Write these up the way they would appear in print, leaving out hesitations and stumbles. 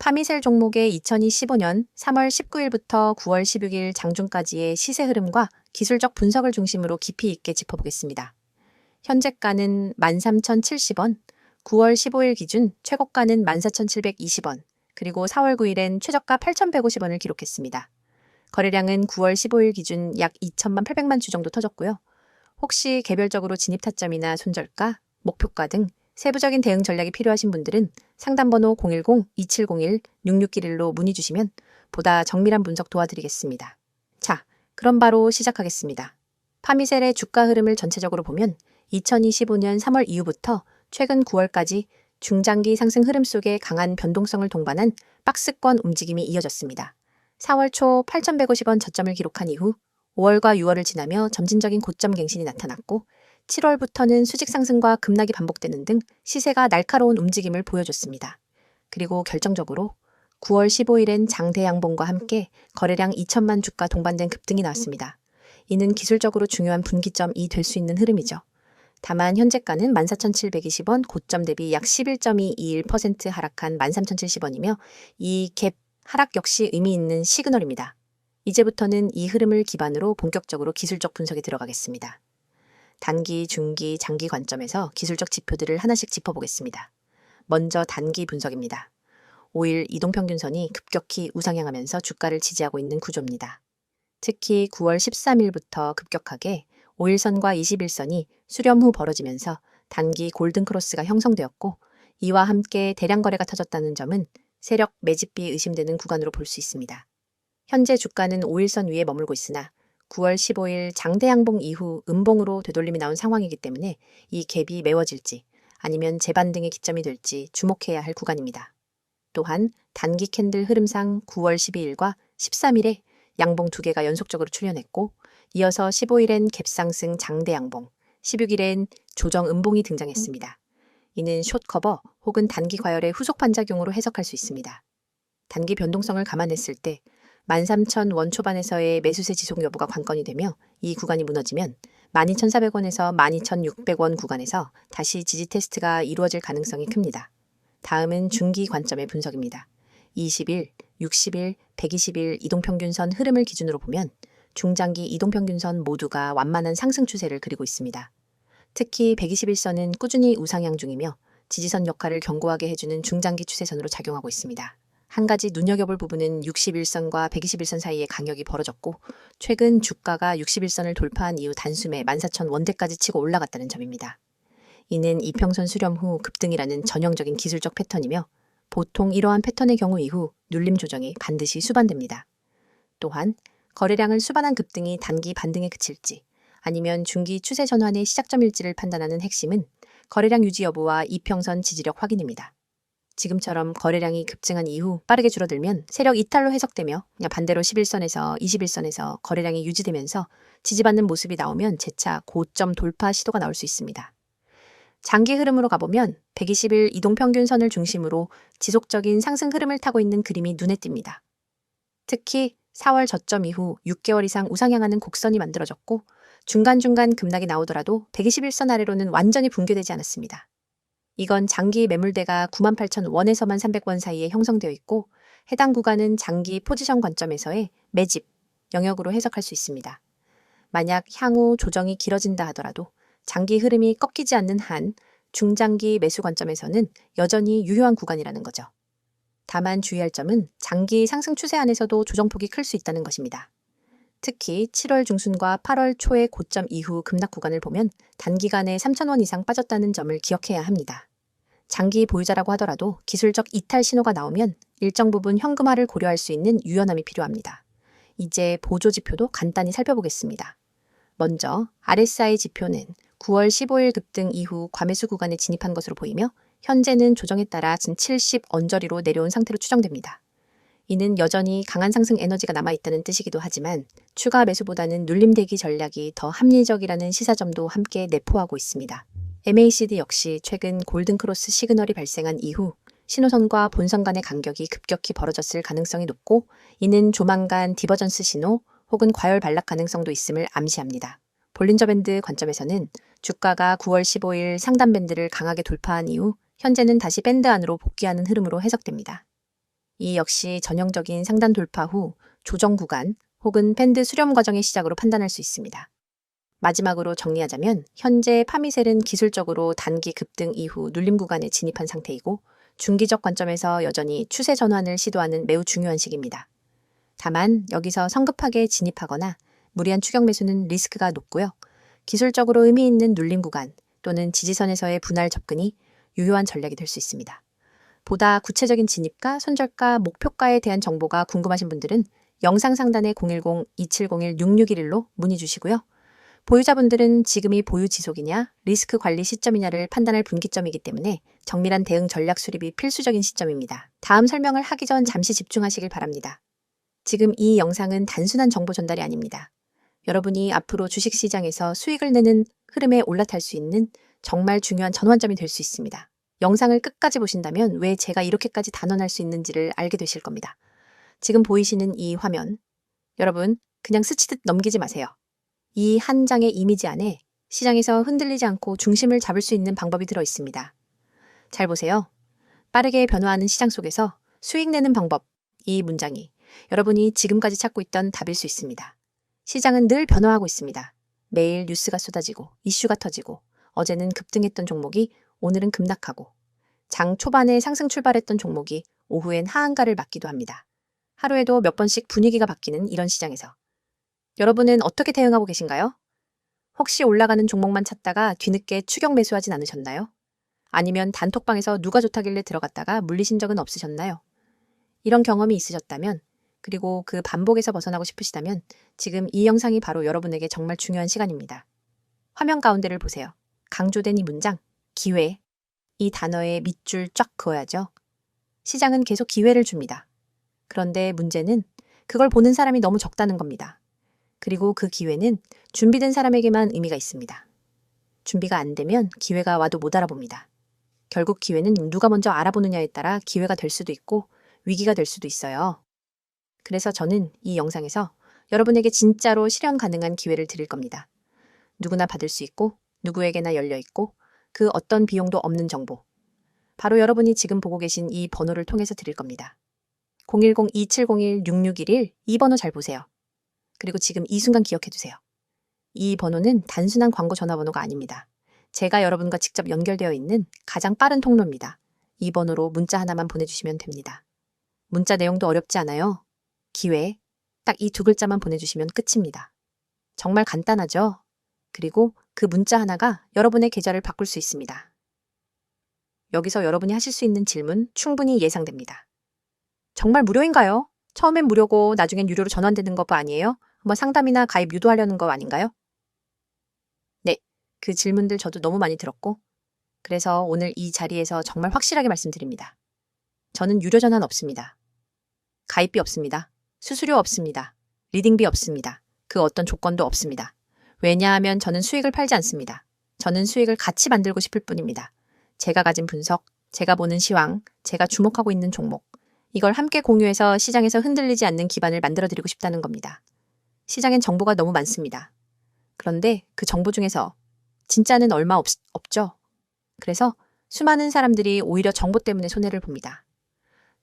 파미셀 종목의 2025년 3월 19일부터 9월 16일 장중까지의 시세 흐름과 기술적 분석을 중심으로 깊이 있게 짚어보겠습니다. 현재가는 13,070원, 9월 15일 기준 최고가는 14,720원, 그리고 4월 9일엔 최저가 8,150원을 기록했습니다. 거래량은 9월 15일 기준 약 2천만 8백만 주 정도 터졌고요. 혹시 개별적으로 진입 타점이나 손절가, 목표가 등 세부적인 대응 전략이 필요하신 분들은 상담번호 010-2701-6611로 문의 주시면 보다 정밀한 분석 도와드리겠습니다. 자, 그럼 바로 시작하겠습니다. 파미셀의 주가 흐름을 전체적으로 보면 2025년 3월 이후부터 최근 9월까지 중장기 상승 흐름 속에 강한 변동성을 동반한 박스권 움직임이 이어졌습니다. 4월 초 8,150원 저점을 기록한 이후 5월과 6월을 지나며 점진적인 고점 갱신이 나타났고 7월부터는 수직 상승과 급락이 반복되는 등 시세가 날카로운 움직임을 보여줬습니다. 그리고 결정적으로 9월 15일엔 장대 양봉과 함께 거래량 2천만 주가 동반된 급등이 나왔습니다. 이는 기술적으로 중요한 분기점이 될 수 있는 흐름이죠. 다만 현재가는 14,720원, 고점 대비 약 11.21% 하락한 13,070원이며 이 갭 하락 역시 의미 있는 시그널입니다. 이제부터는 이 흐름을 기반으로 본격적으로 기술적 분석에 들어가겠습니다. 단기, 중기, 장기 관점에서 기술적 지표들을 하나씩 짚어보겠습니다. 먼저 단기 분석입니다. 5일 이동평균선이 급격히 우상향하면서 주가를 지지하고 있는 구조입니다. 특히 9월 13일부터 급격하게 5일선과 21선이 수렴 후 벌어지면서 단기 골든크로스가 형성되었고 이와 함께 대량 거래가 터졌다는 점은 세력 매집비 의심되는 구간으로 볼 수 있습니다. 현재 주가는 5일선 위에 머물고 있으나 9월 15일 장대 양봉 이후 음봉으로 되돌림이 나온 상황이기 때문에 이 갭이 메워질지 아니면 재반등의 기점이 될지 주목해야 할 구간입니다. 또한 단기 캔들 흐름상 9월 12일과 13일에 양봉 2개가 연속적으로 출현했고 이어서 15일엔 갭상승 장대 양봉, 16일엔 조정 음봉이 등장했습니다. 이는 숏커버 혹은 단기 과열의 후속 반작용으로 해석할 수 있습니다. 단기 변동성을 감안했을 때 13,000원 초반에서의 매수세 지속 여부가 관건이 되며 이 구간이 무너지면 12,400원에서 12,600원 구간에서 다시 지지 테스트가 이루어질 가능성이 큽니다. 다음은 중기 관점의 분석입니다. 20일, 60일, 120일 이동평균선 흐름을 기준으로 보면 중장기 이동평균선 모두가 완만한 상승 추세를 그리고 있습니다. 특히 121선은 꾸준히 우상향 중이며 지지선 역할을 견고하게 해주는 중장기 추세선으로 작용하고 있습니다. 한 가지 눈여겨볼 부분은 61선과 121선 사이에 강역이 벌어졌고 최근 주가가 61선을 돌파한 이후 단숨에 14,000원대까지 치고 올라갔다는 점입니다. 이는 이평선 수렴 후 급등이라는 전형적인 기술적 패턴이며 보통 이러한 패턴의 경우 이후 눌림 조정이 반드시 수반됩니다. 또한 거래량을 수반한 급등이 단기 반등에 그칠지 아니면 중기 추세 전환의 시작점일지를 판단하는 핵심은 거래량 유지 여부와 이평선 지지력 확인입니다. 지금처럼 거래량이 급증한 이후 빠르게 줄어들면 세력 이탈로 해석되며 반대로 11선에서 21선에서 거래량이 유지되면서 지지받는 모습이 나오면 재차 고점 돌파 시도가 나올 수 있습니다. 장기 흐름으로 가보면 120일 이동평균선을 중심으로 지속적인 상승 흐름을 타고 있는 그림이 눈에 띕니다. 특히 4월 저점 이후 6개월 이상 우상향하는 곡선이 만들어졌고 중간중간 급락이 나오더라도 121선 아래로는 완전히 붕괴되지 않았습니다. 이건 장기 매물대가 98,000원에서만 300원 사이에 형성되어 있고 해당 구간은 장기 포지션 관점에서의 매집 영역으로 해석할 수 있습니다. 만약 향후 조정이 길어진다 하더라도 장기 흐름이 꺾이지 않는 한 중장기 매수 관점에서는 여전히 유효한 구간이라는 거죠. 다만 주의할 점은 장기 상승 추세 안에서도 조정폭이 클 수 있다는 것입니다. 특히 7월 중순과 8월 초의 고점 이후 급락 구간을 보면 단기간에 3,000원 이상 빠졌다는 점을 기억해야 합니다. 장기 보유자라고 하더라도 기술적 이탈 신호가 나오면 일정 부분 현금화를 고려할 수 있는 유연함이 필요합니다. 이제 보조 지표도 간단히 살펴보겠습니다. 먼저 RSI 지표는 9월 15일 급등 이후 과매수 구간에 진입한 것으로 보이며 현재는 조정에 따라 진 70 언저리로 내려온 상태로 추정됩니다. 이는 여전히 강한 상승 에너지가 남아있다는 뜻이기도 하지만 추가 매수보다는 눌림 대기 전략이 더 합리적이라는 시사점도 함께 내포하고 있습니다. MACD 역시 최근 골든크로스 시그널이 발생한 이후 신호선과 본선 간의 간격이 급격히 벌어졌을 가능성이 높고 이는 조만간 디버전스 신호 혹은 과열 반락 가능성도 있음을 암시합니다. 볼린저 밴드 관점에서는 주가가 9월 15일 상단 밴드를 강하게 돌파한 이후 현재는 다시 밴드 안으로 복귀하는 흐름으로 해석됩니다. 이 역시 전형적인 상단 돌파 후 조정 구간 혹은 밴드 수렴 과정의 시작으로 판단할 수 있습니다. 마지막으로 정리하자면 현재 파미셀은 기술적으로 단기 급등 이후 눌림 구간에 진입한 상태이고 중기적 관점에서 여전히 추세 전환을 시도하는 매우 중요한 시기입니다. 다만 여기서 성급하게 진입하거나 무리한 추격 매수는 리스크가 높고요. 기술적으로 의미 있는 눌림 구간 또는 지지선에서의 분할 접근이 유효한 전략이 될 수 있습니다. 보다 구체적인 진입가, 손절가, 목표가에 대한 정보가 궁금하신 분들은 영상 상단에 010-2701-6611로 문의 주시고요. 보유자분들은 지금이 보유 지속이냐, 리스크 관리 시점이냐를 판단할 분기점이기 때문에 정밀한 대응 전략 수립이 필수적인 시점입니다. 다음 설명을 하기 전 잠시 집중하시길 바랍니다. 지금 이 영상은 단순한 정보 전달이 아닙니다. 여러분이 앞으로 주식시장에서 수익을 내는 흐름에 올라탈 수 있는 정말 중요한 전환점이 될 수 있습니다. 영상을 끝까지 보신다면 왜 제가 이렇게까지 단언할 수 있는지를 알게 되실 겁니다. 지금 보이시는 이 화면, 여러분 그냥 스치듯 넘기지 마세요. 이 한 장의 이미지 안에 시장에서 흔들리지 않고 중심을 잡을 수 있는 방법이 들어 있습니다. 잘 보세요. 빠르게 변화하는 시장 속에서 수익 내는 방법, 이 문장이 여러분이 지금까지 찾고 있던 답일 수 있습니다. 시장은 늘 변화하고 있습니다. 매일 뉴스가 쏟아지고 이슈가 터지고 어제는 급등했던 종목이 오늘은 급락하고 장 초반에 상승 출발했던 종목이 오후엔 하한가를 맞기도 합니다. 하루에도 몇 번씩 분위기가 바뀌는 이런 시장에서 여러분은 어떻게 대응하고 계신가요? 혹시 올라가는 종목만 찾다가 뒤늦게 추격 매수하진 않으셨나요? 아니면 단톡방에서 누가 좋다길래 들어갔다가 물리신 적은 없으셨나요? 이런 경험이 있으셨다면 그리고 그 반복에서 벗어나고 싶으시다면 지금 이 영상이 바로 여러분에게 정말 중요한 시간입니다. 화면 가운데를 보세요. 강조된 이 문장, 기회. 이 단어에 밑줄 쫙 그어야죠. 시장은 계속 기회를 줍니다. 그런데 문제는 그걸 보는 사람이 너무 적다는 겁니다. 그리고 그 기회는 준비된 사람에게만 의미가 있습니다. 준비가 안 되면 기회가 와도 못 알아봅니다. 결국 기회는 누가 먼저 알아보느냐에 따라 기회가 될 수도 있고 위기가 될 수도 있어요. 그래서 저는 이 영상에서 여러분에게 진짜로 실현 가능한 기회를 드릴 겁니다. 누구나 받을 수 있고 누구에게나 열려 있고 그 어떤 비용도 없는 정보. 바로 여러분이 지금 보고 계신 이 번호를 통해서 드릴 겁니다. 010-2701-6611 이 번호 잘 보세요. 그리고 지금 이 순간 기억해 두세요. 이 번호는 단순한 광고 전화번호가 아닙니다. 제가 여러분과 직접 연결되어 있는 가장 빠른 통로입니다. 이 번호로 문자 하나만 보내주시면 됩니다. 문자 내용도 어렵지 않아요. 기회, 딱 이 두 글자만 보내주시면 끝입니다. 정말 간단하죠? 그리고 그 문자 하나가 여러분의 계좌를 바꿀 수 있습니다. 여기서 여러분이 하실 수 있는 질문 충분히 예상됩니다. 정말 무료인가요? 처음엔 무료고 나중엔 유료로 전환되는 거 아니에요? 한번 상담이나 가입 유도하려는 거 아닌가요? 네, 그 질문들 저도 너무 많이 들었고 그래서 오늘 이 자리에서 정말 확실하게 말씀드립니다. 저는 유료 전환 없습니다. 가입비 없습니다. 수수료 없습니다. 리딩비 없습니다. 그 어떤 조건도 없습니다. 왜냐하면 저는 수익을 팔지 않습니다. 저는 수익을 같이 만들고 싶을 뿐입니다. 제가 가진 분석, 제가 보는 시황, 제가 주목하고 있는 종목, 이걸 함께 공유해서 시장에서 흔들리지 않는 기반을 만들어드리고 싶다는 겁니다. 시장엔 정보가 너무 많습니다. 그런데 그 정보 중에서 진짜는 얼마 없죠. 그래서 수많은 사람들이 오히려 정보 때문에 손해를 봅니다.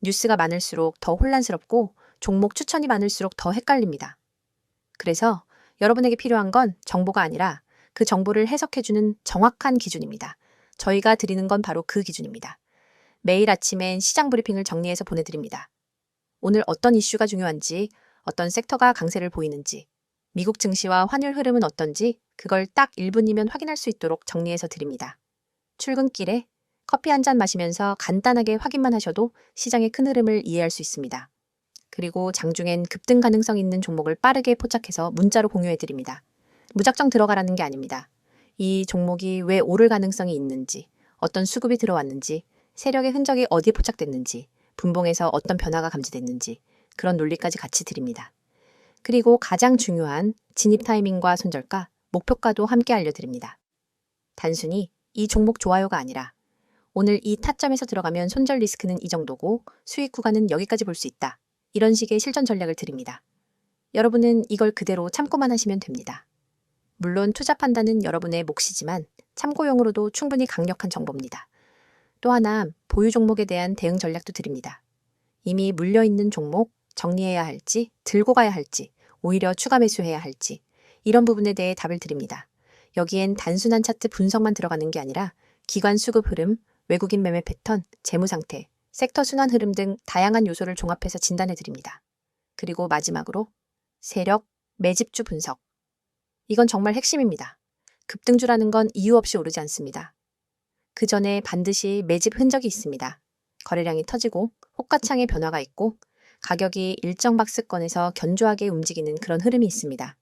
뉴스가 많을수록 더 혼란스럽고 종목 추천이 많을수록 더 헷갈립니다. 그래서 여러분에게 필요한 건 정보가 아니라 그 정보를 해석해주는 정확한 기준입니다. 저희가 드리는 건 바로 그 기준입니다. 매일 아침엔 시장 브리핑을 정리해서 보내드립니다. 오늘 어떤 이슈가 중요한지, 어떤 섹터가 강세를 보이는지, 미국 증시와 환율 흐름은 어떤지 그걸 딱 1분이면 확인할 수 있도록 정리해서 드립니다. 출근길에 커피 한 잔 마시면서 간단하게 확인만 하셔도 시장의 큰 흐름을 이해할 수 있습니다. 그리고 장중엔 급등 가능성 있는 종목을 빠르게 포착해서 문자로 공유해드립니다. 무작정 들어가라는 게 아닙니다. 이 종목이 왜 오를 가능성이 있는지, 어떤 수급이 들어왔는지, 세력의 흔적이 어디에 포착됐는지, 분봉에서 어떤 변화가 감지됐는지 그런 논리까지 같이 드립니다. 그리고 가장 중요한 진입 타이밍과 손절가, 목표가도 함께 알려드립니다. 단순히 이 종목 좋아요가 아니라 오늘 이 타점에서 들어가면 손절 리스크는 이 정도고 수익 구간은 여기까지 볼 수 있다. 이런 식의 실전 전략을 드립니다. 여러분은 이걸 그대로 참고만 하시면 됩니다. 물론 투자 판단은 여러분의 몫이지만 참고용으로도 충분히 강력한 정보입니다. 또 하나 보유 종목에 대한 대응 전략도 드립니다. 이미 물려있는 종목, 정리해야 할지, 들고 가야 할지, 오히려 추가 매수해야 할지, 이런 부분에 대해 답을 드립니다. 여기엔 단순한 차트 분석만 들어가는 게 아니라 기관 수급 흐름, 외국인 매매 패턴, 재무 상태, 섹터 순환 흐름 등 다양한 요소를 종합해서 진단해 드립니다. 그리고 마지막으로 세력, 매집주 분석. 이건 정말 핵심입니다. 급등주라는 건 이유 없이 오르지 않습니다. 그 전에 반드시 매집 흔적이 있습니다. 거래량이 터지고 호가창의 변화가 있고 가격이 일정 박스권에서 견조하게 움직이는 그런 흐름이 있습니다.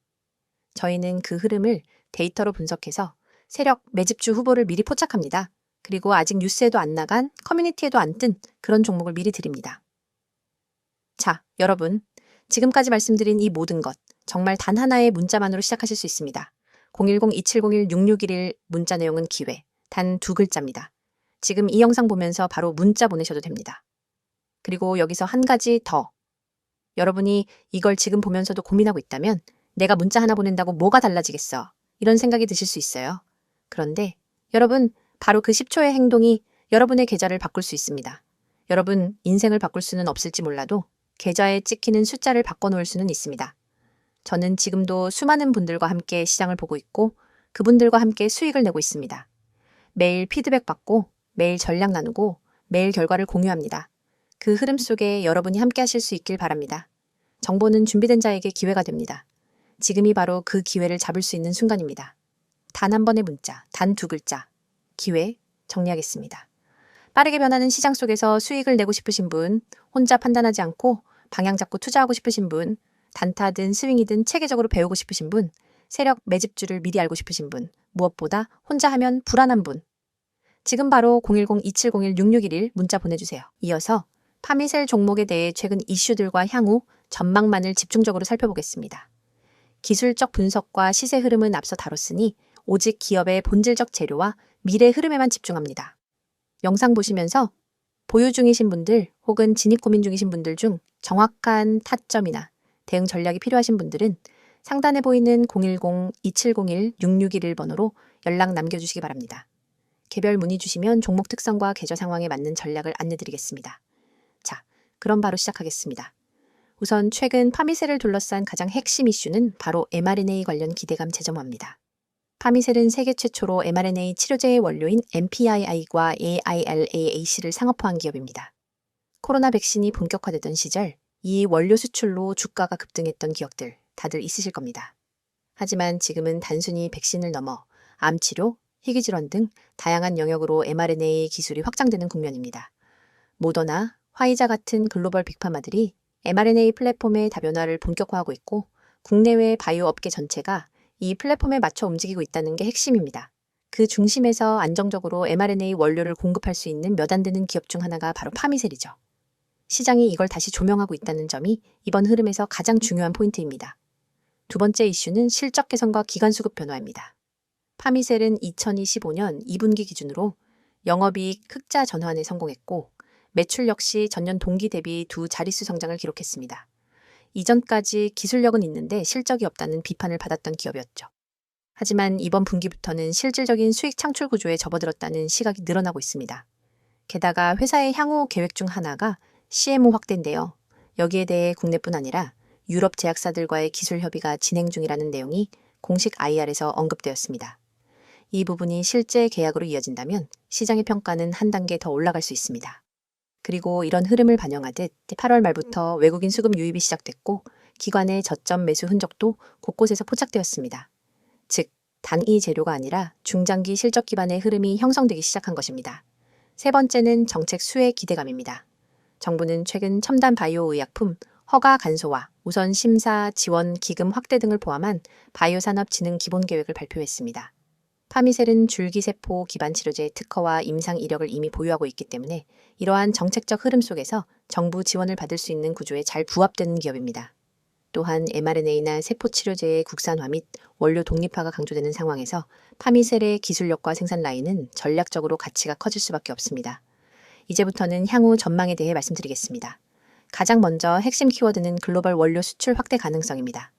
저희는 그 흐름을 데이터로 분석해서 세력 매집주 후보를 미리 포착합니다. 그리고 아직 뉴스에도 안 나간, 커뮤니티에도 안 뜬 그런 종목을 미리 드립니다. 자, 여러분. 지금까지 말씀드린 이 모든 것 정말 단 하나의 문자만으로 시작하실 수 있습니다. 010-2701-6611 문자 내용은 기회, 단 2글자입니다. 지금 이 영상 보면서 바로 문자 보내셔도 됩니다. 그리고 여기서 한 가지 더. 여러분이 이걸 지금 보면서도 고민하고 있다면 내가 문자 하나 보낸다고 뭐가 달라지겠어? 이런 생각이 드실 수 있어요. 그런데 여러분, 바로 그 10초의 행동이 여러분의 계좌를 바꿀 수 있습니다. 여러분, 인생을 바꿀 수는 없을지 몰라도 계좌에 찍히는 숫자를 바꿔놓을 수는 있습니다. 저는 지금도 수많은 분들과 함께 시장을 보고 있고 그분들과 함께 수익을 내고 있습니다. 매일 피드백 받고 매일 전략 나누고 매일 결과를 공유합니다. 그 흐름 속에 여러분이 함께 하실 수 있길 바랍니다. 정보는 준비된 자에게 기회가 됩니다. 지금이 바로 그 기회를 잡을 수 있는 순간입니다. 단 한 번의 문자, 단 2글자. 기회 정리하겠습니다. 빠르게 변하는 시장 속에서 수익을 내고 싶으신 분, 혼자 판단하지 않고 방향 잡고 투자하고 싶으신 분, 단타든 스윙이든 체계적으로 배우고 싶으신 분, 세력 매집주를 미리 알고 싶으신 분, 무엇보다 혼자 하면 불안한 분. 지금 바로 010-2701-6611 문자 보내주세요. 이어서 파미셀 종목에 대해 최근 이슈들과 향후 전망만을 집중적으로 살펴보겠습니다. 기술적 분석과 시세 흐름은 앞서 다뤘으니 오직 기업의 본질적 재료와 미래 흐름에만 집중합니다. 영상 보시면서 보유 중이신 분들 혹은 진입 고민 중이신 분들 중 정확한 타점이나 대응 전략이 필요하신 분들은 상단에 보이는 010-2701-6611 번호로 연락 남겨주시기 바랍니다. 개별 문의 주시면 종목 특성과 계좌 상황에 맞는 전략을 안내드리겠습니다. 자, 그럼 바로 시작하겠습니다. 우선 최근 파미셀을 둘러싼 가장 핵심 이슈는 바로 mRNA 관련 기대감 재점화입니다. 파미셀은 세계 최초로 mRNA 치료제의 원료인 MPII과 AILAAC를 상업화한 기업입니다. 코로나 백신이 본격화되던 시절 이 원료 수출로 주가가 급등했던 기억들 다들 있으실 겁니다. 하지만 지금은 단순히 백신을 넘어 암치료, 희귀질환 등 다양한 영역으로 mRNA 기술이 확장되는 국면입니다. 모더나, 화이자 같은 글로벌 빅파마들이 mRNA 플랫폼의 다변화를 본격화하고 있고 국내외 바이오 업계 전체가 이 플랫폼에 맞춰 움직이고 있다는 게 핵심입니다. 그 중심에서 안정적으로 mRNA 원료를 공급할 수 있는 몇 안 되는 기업 중 하나가 바로 파미셀이죠. 시장이 이걸 다시 조명하고 있다는 점이 이번 흐름에서 가장 중요한 포인트입니다. 두 번째 이슈는 실적 개선과 기간 수급 변화입니다. 파미셀은 2025년 2분기 기준으로 영업이익 흑자 전환에 성공했고 매출 역시 전년 동기 대비 두 자릿수 성장을 기록했습니다. 이전까지 기술력은 있는데 실적이 없다는 비판을 받았던 기업이었죠. 하지만 이번 분기부터는 실질적인 수익 창출 구조에 접어들었다는 시각이 늘어나고 있습니다. 게다가 회사의 향후 계획 중 하나가 CMO 확대인데요. 여기에 대해 국내뿐 아니라 유럽 제약사들과의 기술 협의가 진행 중이라는 내용이 공식 IR에서 언급되었습니다. 이 부분이 실제 계약으로 이어진다면 시장의 평가는 한 단계 더 올라갈 수 있습니다. 그리고 이런 흐름을 반영하듯 8월 말부터 외국인 수급 유입이 시작됐고 기관의 저점 매수 흔적도 곳곳에서 포착되었습니다. 즉, 단기 재료가 아니라 중장기 실적 기반의 흐름이 형성되기 시작한 것입니다. 세 번째는 정책 수혜 기대감입니다. 정부는 최근 첨단 바이오 의약품 허가 간소화, 우선 심사, 지원, 기금 확대 등을 포함한 바이오 산업 진흥 기본 계획을 발표했습니다. 파미셀은 줄기세포 기반 치료제 특허와 임상 이력을 이미 보유하고 있기 때문에 이러한 정책적 흐름 속에서 정부 지원을 받을 수 있는 구조에 잘 부합되는 기업입니다. 또한 mRNA나 세포치료제의 국산화 및 원료 독립화가 강조되는 상황에서 파미셀의 기술력과 생산 라인은 전략적으로 가치가 커질 수밖에 없습니다. 이제부터는 향후 전망에 대해 말씀드리겠습니다. 가장 먼저 핵심 키워드는 글로벌 원료 수출 확대 가능성입니다.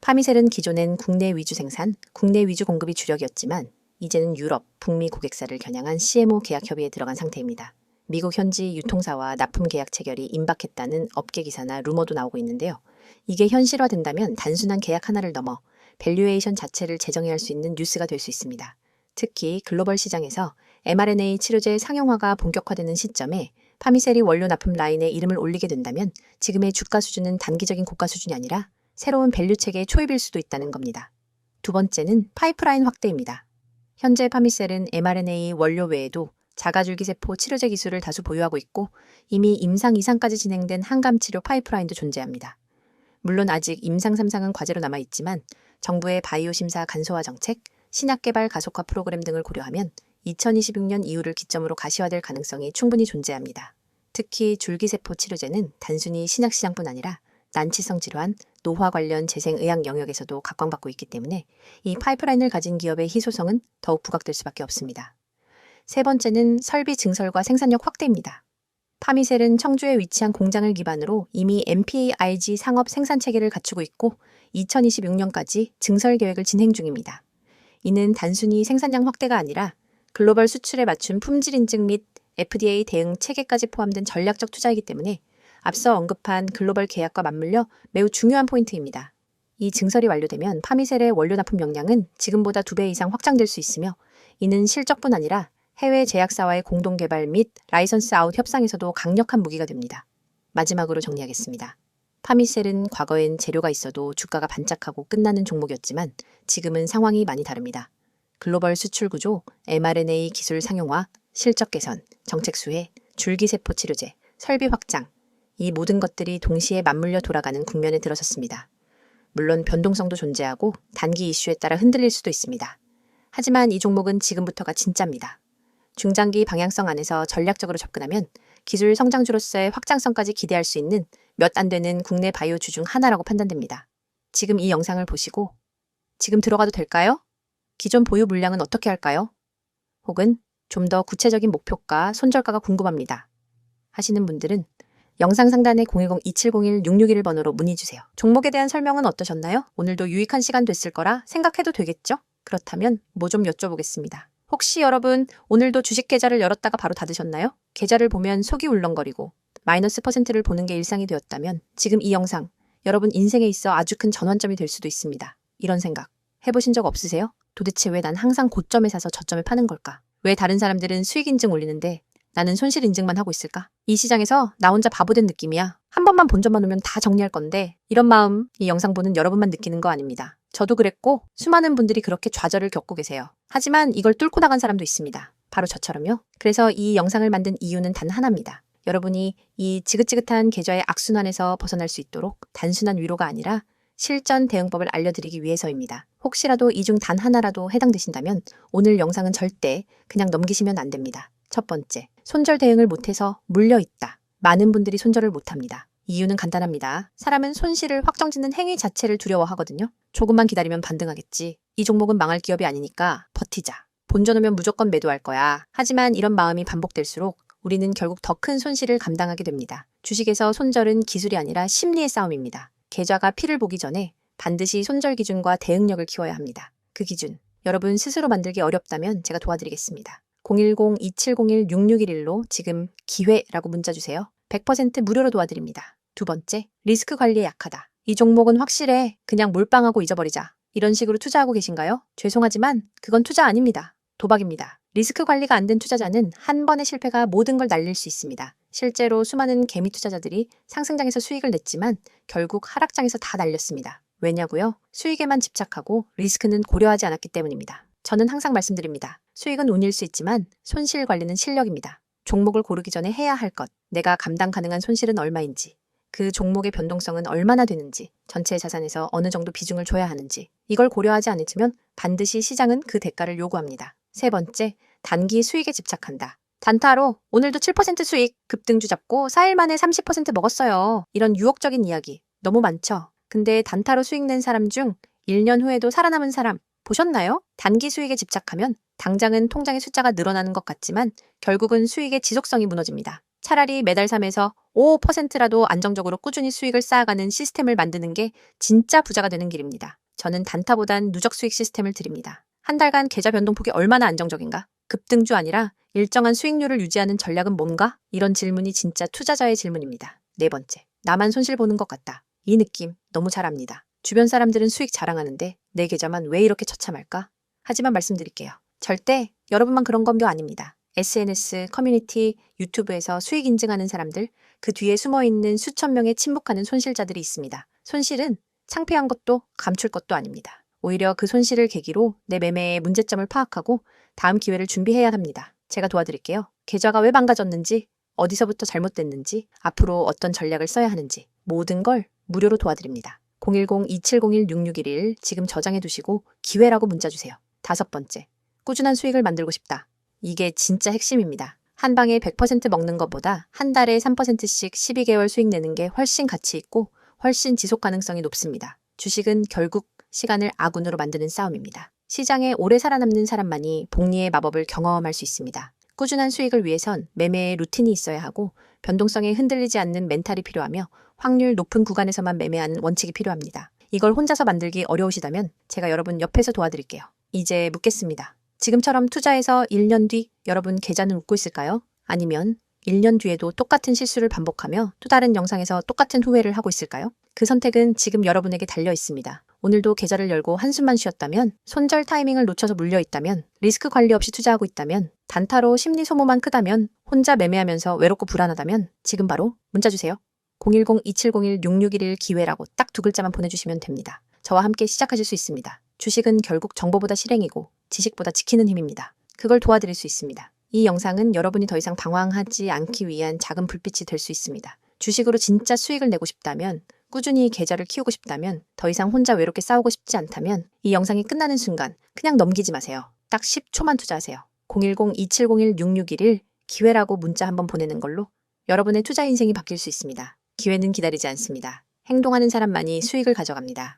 파미셀은 기존엔 국내 위주 생산, 국내 위주 공급이 주력이었지만 이제는 유럽, 북미 고객사를 겨냥한 CMO 계약 협의에 들어간 상태입니다. 미국 현지 유통사와 납품 계약 체결이 임박했다는 업계 기사나 루머도 나오고 있는데요. 이게 현실화된다면 단순한 계약 하나를 넘어 밸류에이션 자체를 재정의할 수 있는 뉴스가 될 수 있습니다. 특히 글로벌 시장에서 mRNA 치료제 상용화가 본격화되는 시점에 파미셀이 원료 납품 라인에 이름을 올리게 된다면 지금의 주가 수준은 단기적인 고가 수준이 아니라 새로운 밸류 체계의 초입일 수도 있다는 겁니다. 두 번째는 파이프라인 확대입니다. 현재 파미셀은 mRNA 원료 외에도 자가줄기세포 치료제 기술을 다수 보유하고 있고 이미 임상 2상까지 진행된 항암 치료 파이프라인도 존재합니다. 물론 아직 임상 3상은 과제로 남아있지만 정부의 바이오 심사 간소화 정책, 신약 개발 가속화 프로그램 등을 고려하면 2026년 이후를 기점으로 가시화될 가능성이 충분히 존재합니다. 특히 줄기세포 치료제는 단순히 신약 시장뿐 아니라 난치성 질환, 노화 관련 재생의학 영역에서도 각광받고 있기 때문에 이 파이프라인을 가진 기업의 희소성은 더욱 부각될 수밖에 없습니다. 세 번째는 설비 증설과 생산력 확대입니다. 파미셀은 청주에 위치한 공장을 기반으로 이미 MPAIG 상업 생산 체계를 갖추고 있고 2026년까지 증설 계획을 진행 중입니다. 이는 단순히 생산량 확대가 아니라 글로벌 수출에 맞춘 품질 인증 및 FDA 대응 체계까지 포함된 전략적 투자이기 때문에 앞서 언급한 글로벌 계약과 맞물려 매우 중요한 포인트입니다. 이 증설이 완료되면 파미셀의 원료 납품 역량은 지금보다 2배 이상 확장될 수 있으며 이는 실적뿐 아니라 해외 제약사와의 공동개발 및 라이선스 아웃 협상에서도 강력한 무기가 됩니다. 마지막으로 정리하겠습니다. 파미셀은 과거엔 재료가 있어도 주가가 반짝하고 끝나는 종목이었지만 지금은 상황이 많이 다릅니다. 글로벌 수출 구조, mRNA 기술 상용화, 실적 개선, 정책 수혜, 줄기세포 치료제, 설비 확장, 이 모든 것들이 동시에 맞물려 돌아가는 국면에 들어섰습니다. 물론 변동성도 존재하고 단기 이슈에 따라 흔들릴 수도 있습니다. 하지만 이 종목은 지금부터가 진짜입니다. 중장기 방향성 안에서 전략적으로 접근하면 기술 성장주로서의 확장성까지 기대할 수 있는 몇 안 되는 국내 바이오주 중 하나라고 판단됩니다. 지금 이 영상을 보시고 지금 들어가도 될까요? 기존 보유 물량은 어떻게 할까요? 혹은 좀 더 구체적인 목표가, 손절가가 궁금합니다. 하시는 분들은 영상 상단에 010-2701-661 번호로 문의주세요. 종목에 대한 설명은 어떠셨나요? 오늘도 유익한 시간 됐을 거라 생각해도 되겠죠? 그렇다면 뭐 좀 여쭤보겠습니다. 혹시 여러분 오늘도 주식 계좌를 열었다가 바로 닫으셨나요? 계좌를 보면 속이 울렁거리고 마이너스 %를 보는 게 일상이 되었다면 지금 이 영상 여러분 인생에 있어 아주 큰 전환점이 될 수도 있습니다. 이런 생각 해보신 적 없으세요? 도대체 왜 난 항상 고점에 사서 저점에 파는 걸까? 왜 다른 사람들은 수익 인증 올리는데 나는 손실 인증만 하고 있을까? 이 시장에서 나 혼자 바보된 느낌이야. 한 번만 본전만 오면 다 정리할 건데 이런 마음 이 영상 보는 여러분만 느끼는 거 아닙니다. 저도 그랬고 수많은 분들이 그렇게 좌절을 겪고 계세요. 하지만 이걸 뚫고 나간 사람도 있습니다. 바로 저처럼요. 그래서 이 영상을 만든 이유는 단 하나입니다. 여러분이 이 지긋지긋한 계좌의 악순환에서 벗어날 수 있도록 단순한 위로가 아니라 실전 대응법을 알려드리기 위해서입니다. 혹시라도 이 중 단 하나라도 해당되신다면 오늘 영상은 절대 그냥 넘기시면 안 됩니다. 첫 번째, 손절 대응을 못해서 물려있다. 많은 분들이 손절을 못합니다. 이유는 간단합니다. 사람은 손실을 확정짓는 행위 자체를 두려워하거든요. 조금만 기다리면 반등하겠지. 이 종목은 망할 기업이 아니니까 버티자. 본전 오면 무조건 매도할 거야. 하지만 이런 마음이 반복될수록 우리는 결국 더 큰 손실을 감당하게 됩니다. 주식에서 손절은 기술이 아니라 심리의 싸움입니다. 계좌가 피를 보기 전에 반드시 손절 기준과 대응력을 키워야 합니다. 그 기준, 여러분 스스로 만들기 어렵다면 제가 도와드리겠습니다. 010-2701-6611로 지금 기회라고 문자 주세요. 100% 무료로 도와드립니다. 두 번째, 리스크 관리에 약하다. 이 종목은 확실해. 그냥 몰빵하고 잊어버리자. 이런 식으로 투자하고 계신가요? 죄송하지만 그건 투자 아닙니다. 도박입니다. 리스크 관리가 안 된 투자자는 한 번의 실패가 모든 걸 날릴 수 있습니다. 실제로 수많은 개미 투자자들이 상승장에서 수익을 냈지만 결국 하락장에서 다 날렸습니다. 왜냐고요? 수익에만 집착하고 리스크는 고려하지 않았기 때문입니다. 저는 항상 말씀드립니다. 수익은 운일 수 있지만 손실 관리는 실력입니다. 종목을 고르기 전에 해야 할 것, 내가 감당 가능한 손실은 얼마인지, 그 종목의 변동성은 얼마나 되는지, 전체 자산에서 어느 정도 비중을 줘야 하는지, 이걸 고려하지 않으면 반드시 시장은 그 대가를 요구합니다. 세 번째, 단기 수익에 집착한다. 단타로 오늘도 7% 수익, 급등주 잡고 4일 만에 30% 먹었어요. 이런 유혹적인 이야기 너무 많죠? 근데 단타로 수익 낸 사람 중 1년 후에도 살아남은 사람 보셨나요? 단기 수익에 집착하면 당장은 통장의 숫자가 늘어나는 것 같지만 결국은 수익의 지속성이 무너집니다. 차라리 매달 3에서 5%라도 안정적으로 꾸준히 수익을 쌓아가는 시스템을 만드는 게 진짜 부자가 되는 길입니다. 저는 단타보단 누적 수익 시스템을 드립니다. 한 달간 계좌 변동폭이 얼마나 안정적인가? 급등주 아니라 일정한 수익률을 유지하는 전략은 뭔가? 이런 질문이 진짜 투자자의 질문입니다. 네 번째, 나만 손실 보는 것 같다. 이 느낌 너무 잘 압니다. 주변 사람들은 수익 자랑하는데 내 계좌만 왜 이렇게 처참할까? 하지만 말씀드릴게요. 절대 여러분만 그런 건 아닙니다. SNS, 커뮤니티, 유튜브에서 수익 인증하는 사람들, 그 뒤에 숨어있는 수천 명의 침묵하는 손실자들이 있습니다. 손실은 창피한 것도 감출 것도 아닙니다. 오히려 그 손실을 계기로 내 매매의 문제점을 파악하고 다음 기회를 준비해야 합니다. 제가 도와드릴게요. 계좌가 왜 망가졌는지, 어디서부터 잘못됐는지, 앞으로 어떤 전략을 써야 하는지 모든 걸 무료로 도와드립니다. 010-2701-6611 지금 저장해 두시고 기회라고 문자 주세요. 다섯 번째, 꾸준한 수익을 만들고 싶다. 이게 진짜 핵심입니다. 한 방에 100% 먹는 것보다 한 달에 3%씩 12개월 수익 내는 게 훨씬 가치 있고 훨씬 지속 가능성이 높습니다. 주식은 결국 시간을 아군으로 만드는 싸움입니다. 시장에 오래 살아남는 사람만이 복리의 마법을 경험할 수 있습니다. 꾸준한 수익을 위해선 매매의 루틴이 있어야 하고 변동성에 흔들리지 않는 멘탈이 필요하며 확률 높은 구간에서만 매매하는 원칙이 필요합니다. 이걸 혼자서 만들기 어려우시다면 제가 여러분 옆에서 도와드릴게요. 이제 묻겠습니다. 지금처럼 투자해서 1년 뒤 여러분 계좌는 웃고 있을까요? 아니면 1년 뒤에도 똑같은 실수를 반복하며 또 다른 영상에서 똑같은 후회를 하고 있을까요? 그 선택은 지금 여러분에게 달려 있습니다. 오늘도 계좌를 열고 한숨만 쉬었다면, 손절 타이밍을 놓쳐서 물려있다면, 리스크 관리 없이 투자하고 있다면, 단타로 심리 소모만 크다면, 혼자 매매하면서 외롭고 불안하다면 지금 바로 문자 주세요. 010-2701-6611 기회라고 딱 두 글자만 보내주시면 됩니다. 저와 함께 시작하실 수 있습니다. 주식은 결국 정보보다 실행이고 지식보다 지키는 힘입니다. 그걸 도와드릴 수 있습니다. 이 영상은 여러분이 더 이상 방황하지 않기 위한 작은 불빛이 될 수 있습니다. 주식으로 진짜 수익을 내고 싶다면, 꾸준히 계좌를 키우고 싶다면, 더 이상 혼자 외롭게 싸우고 싶지 않다면 이 영상이 끝나는 순간 그냥 넘기지 마세요. 딱 10초만 투자하세요. 010-2701-6611 기회라고 문자 한번 보내는 걸로 여러분의 투자 인생이 바뀔 수 있습니다. 기회는 기다리지 않습니다. 행동하는 사람만이 수익을 가져갑니다.